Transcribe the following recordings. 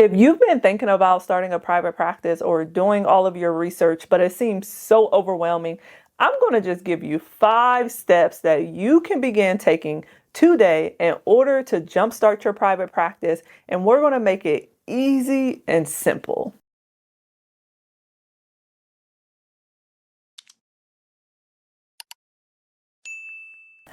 If you've been thinking about starting a private practice or doing all of your research, but it seems so overwhelming, I'm going to just give you 5 steps that you can begin taking today in order to jumpstart your private practice. And we're going to make it easy and simple.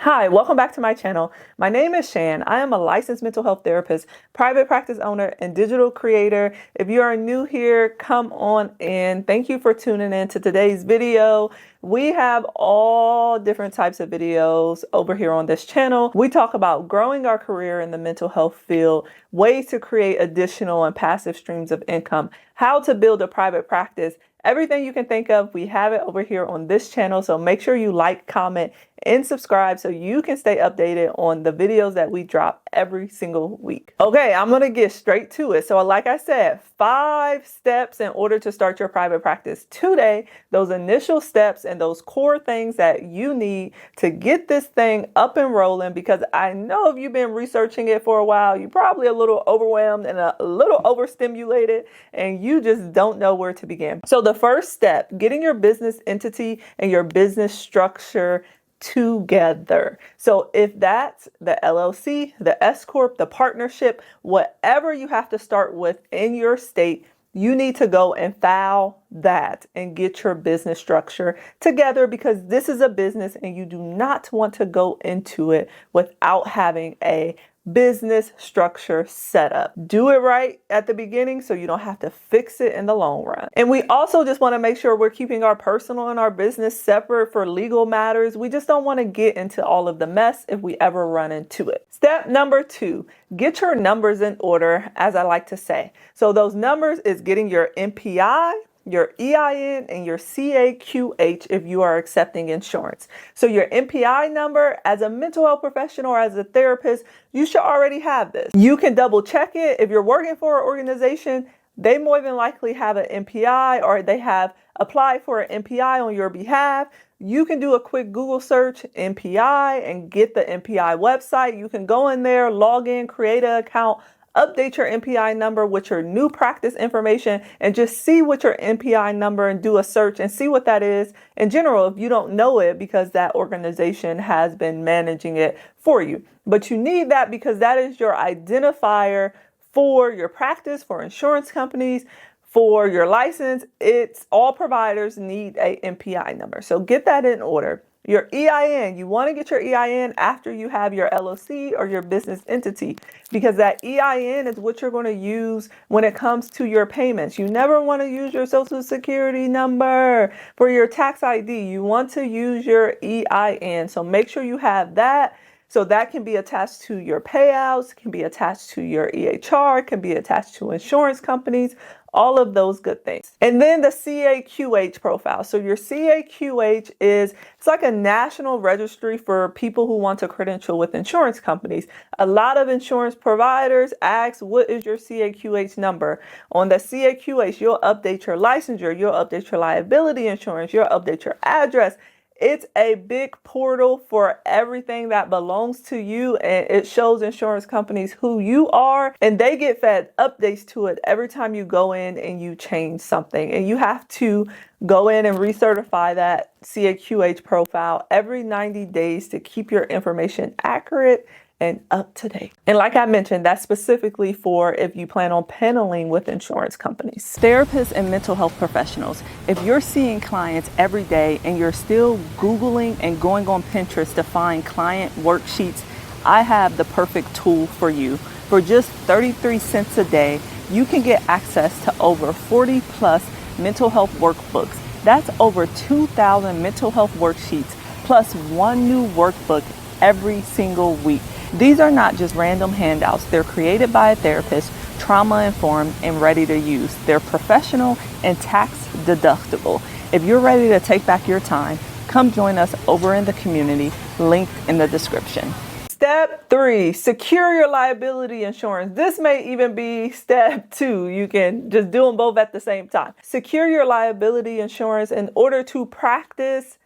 Hi, welcome back to my channel. My name is Shan. I am a licensed mental health therapist, private practice owner, and digital creator. If you are new here, come on in. Thank you for tuning in to today's video. We have all different types of videos over here on this channel. We talk about growing our career in the mental health field, ways to create additional and passive streams of income, how to build a private practice. Everything you can think of, we have it over here on this channel. So make sure you like, comment, and subscribe so you can stay updated on the videos that we drop every single week. Okay, I'm going to get straight to it. So like I said, 5 steps in order to start your private practice today. Those initial steps and those core things that you need to get this thing up and rolling, because I know if you've been researching it for a while, you're probably a little overwhelmed and a little overstimulated, and you just don't know where to begin. So the first step, getting your business entity and your business structure together. So if that's the LLC, the S Corp, the partnership, whatever you have to start with in your state, you need to go and file that and get your business structure together, because this is a business and you do not want to go into it without having a business structure set up. Do it right at the beginning so you don't have to fix it in the long run. And we also just want to make sure we're keeping our personal and our business separate for legal matters. We just don't want to get into all of the mess if we ever run into it. Step number 2, get your numbers in order, as I like to say. So those numbers is getting your NPI, your EIN, and your CAQH if you are accepting insurance. So your NPI number, as a mental health professional or as a therapist, you should already have this. You can double check it. If you're working for an organization, they more than likely have an NPI, or they have applied for an NPI on your behalf. You can do a quick Google search, NPI, and get the NPI website. You can go in there, log in, create an account, update your NPI number with your new practice information, and just see what your NPI number and do a search and see what that is in general if you don't know it, because that organization has been managing it for you. But you need that because that is your identifier for your practice, for insurance companies, for your license. It's all providers need a NPI number. So get that in order. Your EIN, you want to get your EIN after you have your LLC or your business entity, because that EIN is what you're going to use when it comes to your payments. You never want to use your social security number for your tax ID. You want to use your EIN. So make sure you have that. So that can be attached to your payouts, can be attached to your EHR, can be attached to insurance companies, all of those good things. And then the CAQH profile. So your CAQH it's like a national registry for people who want to credential with insurance companies. A lot of insurance providers ask, what is your CAQH number? On the CAQH, you'll update your licensure, you'll update your liability insurance, you'll update your address. It's a big portal for everything that belongs to you, and it shows insurance companies who you are, and they get fed updates to it every time you go in and you change something. And you have to go in and recertify that CAQH profile every 90 days to keep your information accurate and up to date. And like I mentioned, that's specifically for if you plan on paneling with insurance companies. Therapists and mental health professionals, if you're seeing clients every day and you're still Googling and going on Pinterest to find client worksheets, I have the perfect tool for you. For just 33 cents a day, you can get access to over 40 plus mental health workbooks. That's over 2,000 mental health worksheets, plus 1 new workbook every single week. These are not just random handouts. They're created by a therapist, trauma-informed, and ready to use. They're professional and tax deductible. If you're ready to take back your time, come join us over in the community, linked in the description. Step 3, secure your liability insurance. This may even be step 2. You can just do them both at the same time. Secure your liability insurance in order to practice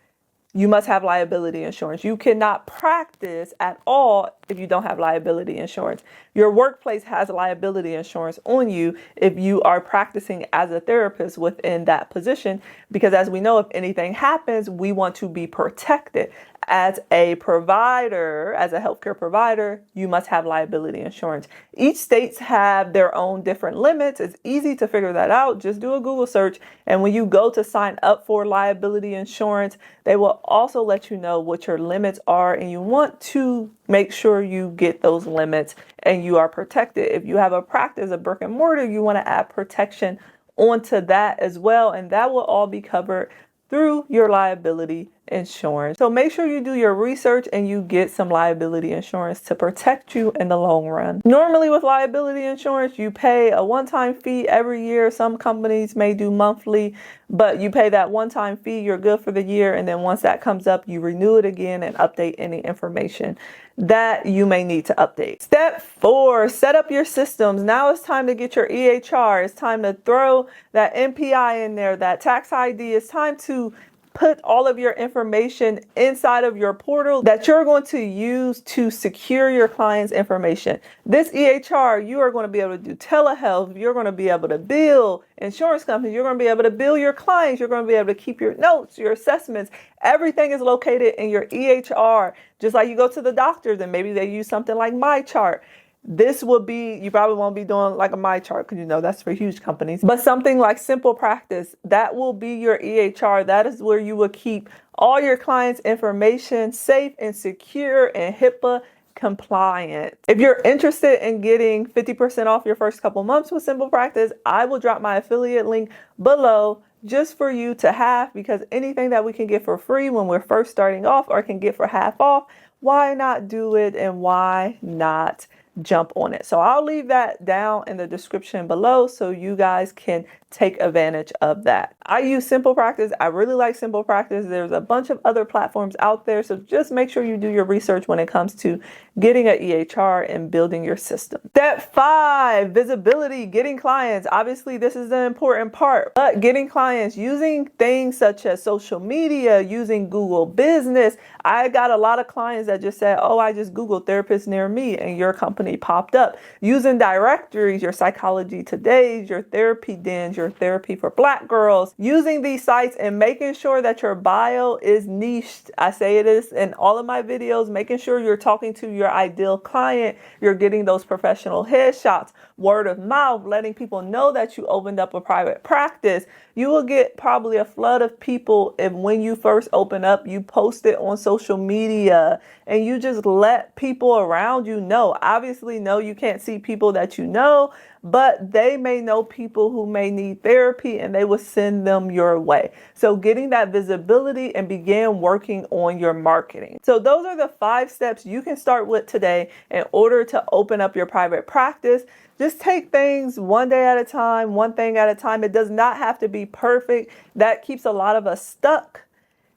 you must have liability insurance. You cannot practice at all if you don't have liability insurance. Your workplace has liability insurance on you if you are practicing as a therapist within that position, because as we know, if anything happens, we want to be protected. As a provider, as a healthcare provider, you must have liability insurance. Each states have their own different limits. It's easy to figure that out. Just do a Google search. And when you go to sign up for liability insurance, they will also let you know what your limits are. And you want to make sure you get those limits and you are protected. If you have a practice, a brick and mortar, you want to add protection onto that as well. And that will all be covered through your liability insurance. So make sure you do your research and you get some liability insurance to protect you in the long run. Normally with liability insurance, you pay a one-time fee every year. Some companies may do monthly, but you pay that one-time fee, you're good for the year. And then once that comes up, you renew it again and update any information that you may need to update. Step 4, set up your systems. Now it's time to get your EHR. It's time to throw that NPI in there, that tax ID. It's time to put all of your information inside of your portal that you're going to use to secure your client's information. This EHR, you are going to be able to do telehealth. You're going to be able to bill insurance companies. You're going to be able to bill your clients. You're going to be able to keep your notes, your assessments. Everything is located in your EHR. Just like you go to the doctor, then maybe they use something like MyChart. This will be, you probably won't be doing like a MyChart because you know that's for huge companies, but something like Simple Practice, that will be your EHR. That is where you will keep all your clients' information safe and secure and HIPAA compliant. If you're interested in getting 50% off your first couple months with Simple Practice, I will drop my affiliate link below just for you to have, because anything that we can get for free when we're first starting off or can get for half off, why not do it and why not jump on it? So I'll leave that down in the description below so you guys can take advantage of that. I use Simple Practice. I really like Simple Practice. There's a bunch of other platforms out there. So just make sure you do your research when it comes to getting an EHR and building your system. Step 5, visibility, getting clients. Obviously, this is the important part, but getting clients using things such as social media, using Google Business. I got a lot of clients that just said, oh, I just Googled therapists near me and your company popped up. Using directories, your Psychology Today's, your Therapy Dens, your Therapy for Black Girls, using these sites and making sure that your bio is niched. I say it is in all of my videos, making sure you're talking to your ideal client, you're getting those professional headshots, word of mouth, letting people know that you opened up a private practice. You will get probably a flood of people if when you first open up, you post it on social media and you just let people around you know. Obviously, no, you can't see people that you know, but they may know people who may need therapy and they will send them your way. So getting that visibility and begin working on your marketing. So those are the 5 steps you can start with today in order to open up your private practice. Just take things one day at a time, one thing at a time. It does not have to be perfect. That keeps a lot of us stuck.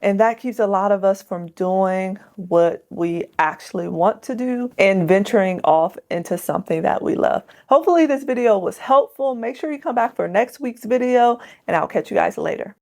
And that keeps a lot of us from doing what we actually want to do and venturing off into something that we love. Hopefully this video was helpful. Make sure you come back for next week's video and I'll catch you guys later.